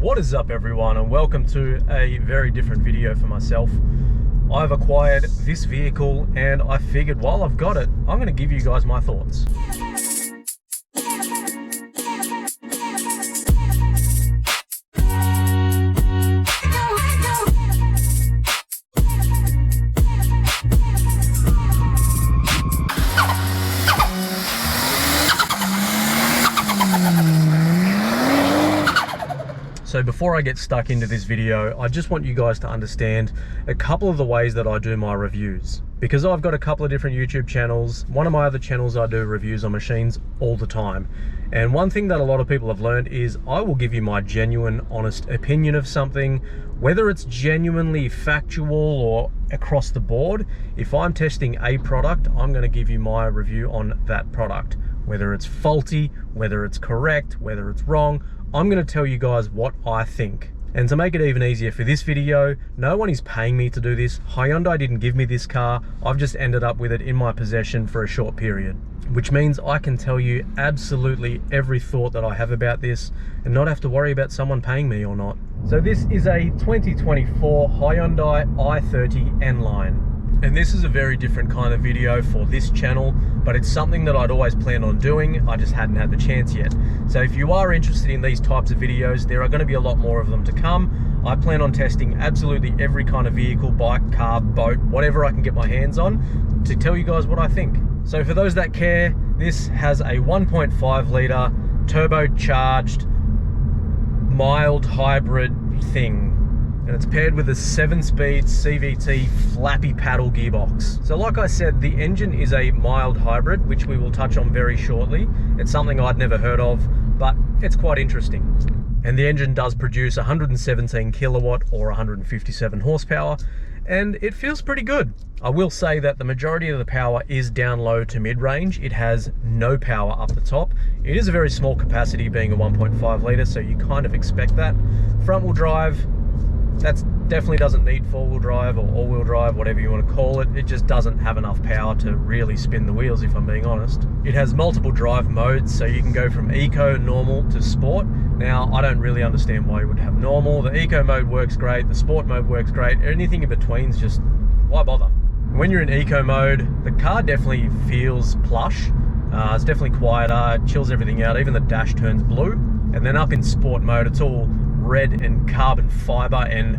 What is up, everyone, and welcome to a very different video for myself. I've acquired this vehicle and I figured while I've got it, I'm going to give you guys my thoughts. So before I get stuck into this video, I just want you guys to understand a couple of the ways that I do my reviews. Because I've got a couple of different YouTube channels, one of my other channels I do reviews on machines all the time. And one thing that a lot of people have learned is I will give you my genuine, honest opinion of something, whether it's genuinely factual or across the board. If I'm testing a product, I'm going to give you my review on that product. Whether it's faulty, whether it's correct, whether it's wrong, I'm going to tell you guys what I think. And to make it even easier for this video, no one is paying me to do this. Hyundai didn't give me this car. I've just ended up with it in my possession for a short period, which means I can tell you absolutely every thought that I have about this and not have to worry about someone paying me or not. So this is a 2024 Hyundai i30 N-Line. And this is a very different kind of video for this channel, but it's something that I'd always planned on doing. I just hadn't had the chance yet. So if you are interested in these types of videos, there are going to be a lot more of them to come. I plan on testing absolutely every kind of vehicle, bike, car, boat, whatever I can get my hands on to tell you guys what I think. So for those that care, this has a 1.5 litre turbocharged mild hybrid thing. And it's paired with a 7-speed CVT flappy paddle gearbox. So like I said, the engine is a mild hybrid, which we will touch on very shortly. It's something I'd never heard of, but it's quite interesting. And the engine does produce 117 kilowatt or 157 horsepower, and it feels pretty good. I will say that the majority of the power is down low to mid-range. It has no power up the top. It is a very small capacity, being a 1.5 litre, so you kind of expect that. Front-wheel drive, that definitely doesn't need four-wheel drive or all-wheel drive, whatever you want to call it. It just doesn't have enough power to really spin the wheels, if I'm being honest. It has multiple drive modes, so you can go from eco, normal to sport. Now, I don't really understand why you would have normal. The eco mode works great, the sport mode works great. Anything in between is just, why bother? When you're in eco mode, the car definitely feels plush. It's definitely quieter, it chills everything out, even the dash turns blue. And then up in sport mode, it's all red and carbon fiber and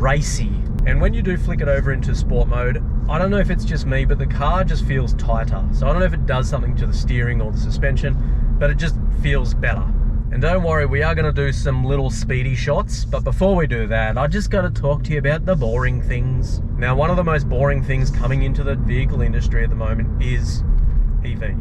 racy. And when you do flick it over into sport mode, I don't know if it's just me, but the car just feels tighter. So I don't know if it does something to the steering or the suspension, but it just feels better. And don't worry, we are going to do some little speedy shots, but before we do that, I just got to talk to you about the boring things. Now, one of the most boring things coming into the vehicle industry at the moment is EV.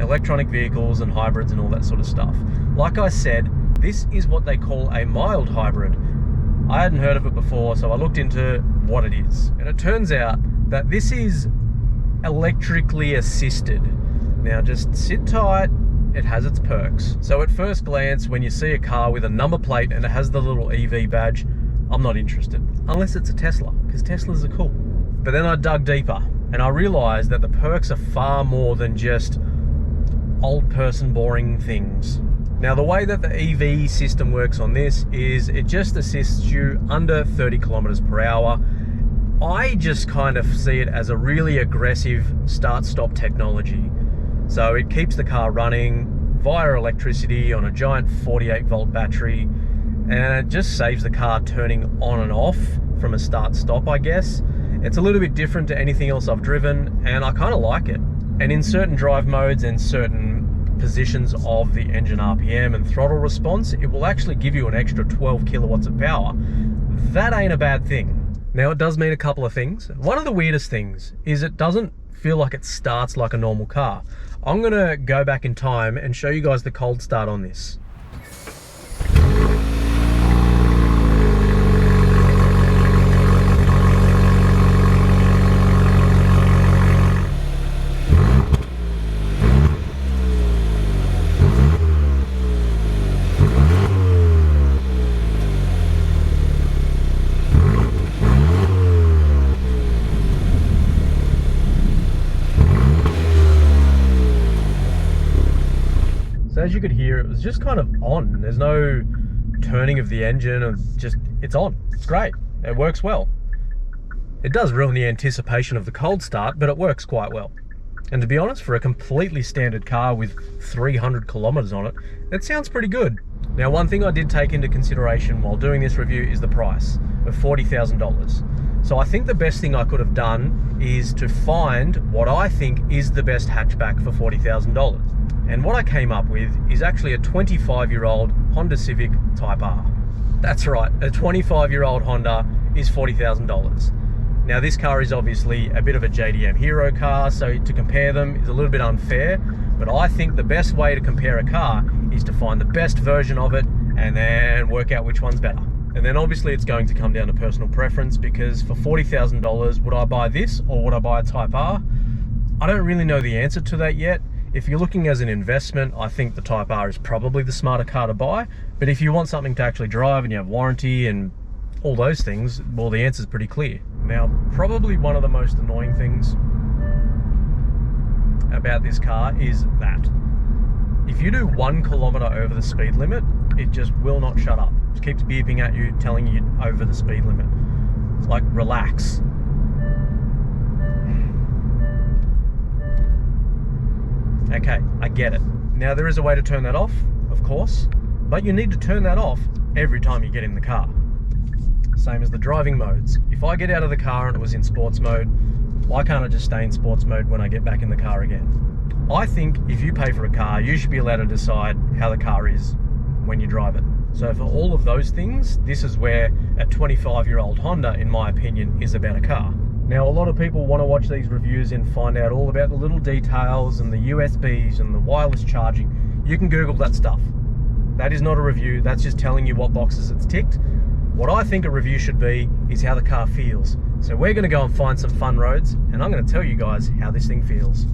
Electronic vehicles and hybrids and all that sort of stuff. Like I said, this is what they call a mild hybrid. I hadn't heard of it before, so I looked into what it is. And it turns out that this is electrically assisted. Now just sit tight, it has its perks. So at first glance, when you see a car with a number plate and it has the little EV badge, I'm not interested. Unless it's a Tesla, because Teslas are cool. But then I dug deeper and I realized that the perks are far more than just old person boring things. Now, the way that the EV system works on this is it just assists you under 30 kilometers per hour. I just kind of see it as a really aggressive start-stop technology. So it keeps the car running via electricity on a giant 48-volt battery, and it just saves the car turning on and off from a start-stop, I guess. It's a little bit different to anything else I've driven, and I kind of like it. And in certain drive modes and certain positions of the engine RPM and throttle response, it will actually give you an extra 12 kilowatts of power. That ain't a bad thing. Now, it does mean a couple of things. One of the weirdest things is it doesn't feel like it starts like a normal car. I'm gonna go back in time and show you guys the cold start on this. So as you could hear, it was just kind of on. There's no turning of the engine, and just, it's on. It's great. It works well. It does ruin the anticipation of the cold start, but it works quite well. And to be honest, for a completely standard car with 300 kilometers on it, it sounds pretty good. Now, one thing I did take into consideration while doing this review is the price of $40,000. So I think the best thing I could have done is to find what I think is the best hatchback for $40,000. And what I came up with is actually a 25-year-old Honda Civic Type R. That's right, a 25-year-old Honda is $40,000. Now, this car is obviously a bit of a JDM hero car, so to compare them is a little bit unfair, but I think the best way to compare a car is to find the best version of it and then work out which one's better. And then obviously it's going to come down to personal preference, because for $40,000, would I buy this or would I buy a Type R? I don't really know the answer to that yet. If you're looking as an investment, I think the Type R is probably the smarter car to buy. But if you want something to actually drive and you have warranty and all those things, well, the answer is pretty clear. Now, probably one of the most annoying things about this car is that if you do 1 kilometer over the speed limit, it just will not shut up. It keeps beeping at you, telling you over the speed limit. It's like, relax. Okay, I get it. Now, there is a way to turn that off, of course, but you need to turn that off every time you get in the car. Same as the driving modes. If I get out of the car and it was in sports mode, why can't I just stay in sports mode when I get back in the car again? I think if you pay for a car, you should be allowed to decide how the car is when you drive it. So for all of those things, this is where a 25-year-old Honda, in my opinion, is a better car. Now, a lot of people want to watch these reviews and find out all about the little details and the USBs and the wireless charging. You can Google that stuff. That is not a review, that's just telling you what boxes it's ticked. What I think a review should be is how the car feels. So we're going to go and find some fun roads, and I'm going to tell you guys how this thing feels.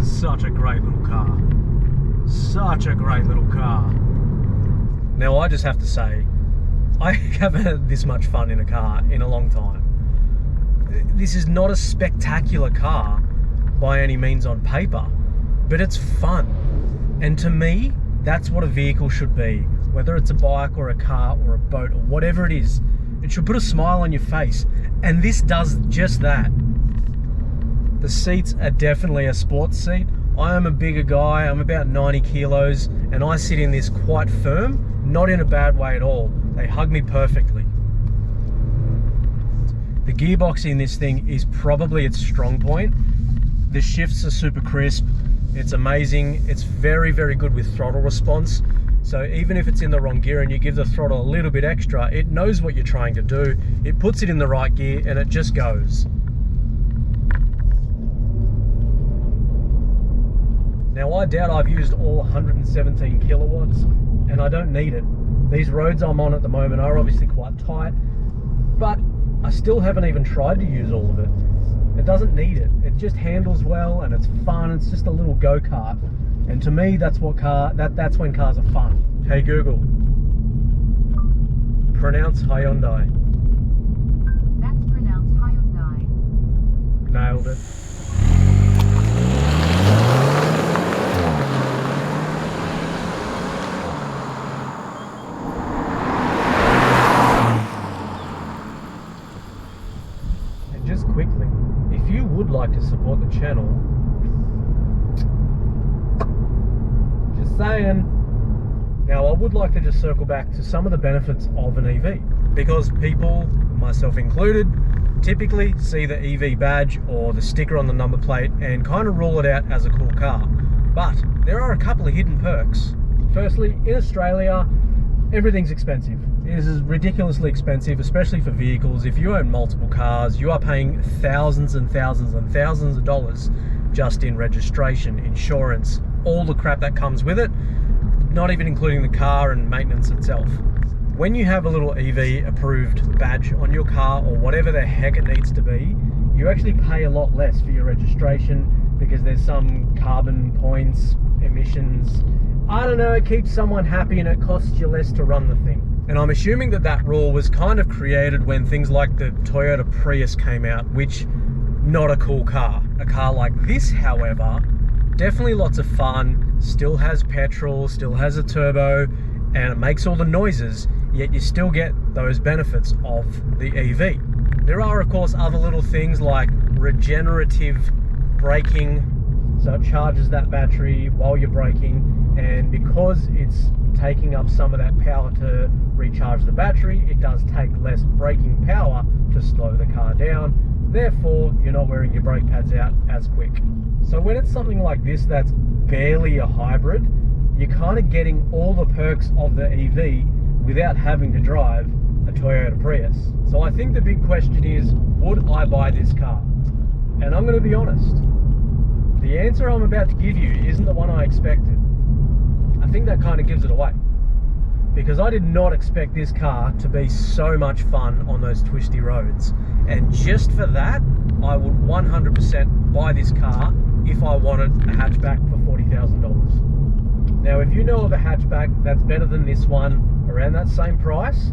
Such a great little car. Such a great little car. Now, I just have to say, I haven't had this much fun in a car in a long time. This is not a spectacular car by any means on paper, but it's fun. And to me, that's what a vehicle should be. Whether it's a bike or a car or a boat or whatever it is, it should put a smile on your face. And this does just that. The seats are definitely a sports seat. I am a bigger guy, I'm about 90 kilos, and I sit in this quite firm, not in a bad way at all. They hug me perfectly. The gearbox in this thing is probably its strong point. The shifts are super crisp, it's amazing, it's very, very good with throttle response. So even if it's in the wrong gear and you give the throttle a little bit extra, it knows what you're trying to do, it puts it in the right gear and it just goes. Now I doubt I've used all 117 kilowatts and I don't need it. These roads I'm on at the moment are obviously quite tight, but I still haven't even tried to use all of it. It doesn't need it. It just handles well and it's fun. It's just a little go-kart. And to me, that's what that's when cars are fun. Hey Google, pronounce Hyundai. That's pronounced Hyundai. Nailed it. And just quickly, if you would like to support the channel, just saying. Now I would like to just circle back to some of the benefits of an EV, because people, myself included, typically see the EV badge or the sticker on the number plate and kind of rule it out as a cool car. But there are a couple of hidden perks. Firstly, in Australia, everything's expensive. It is ridiculously expensive, especially for vehicles. If you own multiple cars, you are paying thousands and thousands and thousands of dollars just in registration, insurance, all the crap that comes with it, not even including the car and maintenance itself. When you have a little EV approved badge on your car or whatever the heck it needs to be, you actually pay a lot less for your registration because there's some carbon points, emissions. I don't know, it keeps someone happy and it costs you less to run the thing. And I'm assuming that that rule was kind of created when things like the Toyota Prius came out, which, not a cool car. A car like this, however, definitely lots of fun, still has petrol, still has a turbo, and it makes all the noises, yet you still get those benefits of the EV. There are, of course, other little things like regenerative braking, so it charges that battery while you're braking, and because it's taking up some of that power to recharge the battery, it does take less braking power to slow the car down. Therefore, you're not wearing your brake pads out as quick. So when it's something like this that's barely a hybrid, you're kind of getting all the perks of the EV without having to drive a Toyota Prius. So I think the big question is, would I buy this car? And I'm going to be honest, the answer I'm about to give you isn't the one I expected. I think that kind of gives it away, because I did not expect this car to be so much fun on those twisty roads. And just for that, I would 100% buy this car if I wanted a hatchback for $40,000. Now, if you know of a hatchback that's better than this one, around that same price,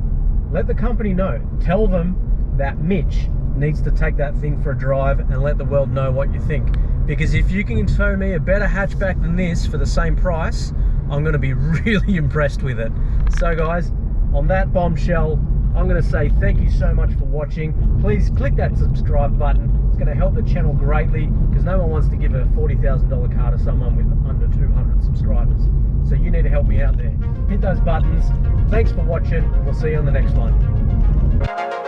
let the company know. Tell them that Mitch needs to take that thing for a drive and let the world know what you think. Because if you can show me a better hatchback than this for the same price, I'm going to be really impressed with it. So guys, on that bombshell, I'm going to say thank you so much for watching. Please click that subscribe button. It's going to help the channel greatly, because no one wants to give a $40,000 car to someone with under 200 subscribers. So you need to help me out there. Hit those buttons. Thanks for watching, and we'll see you on the next one.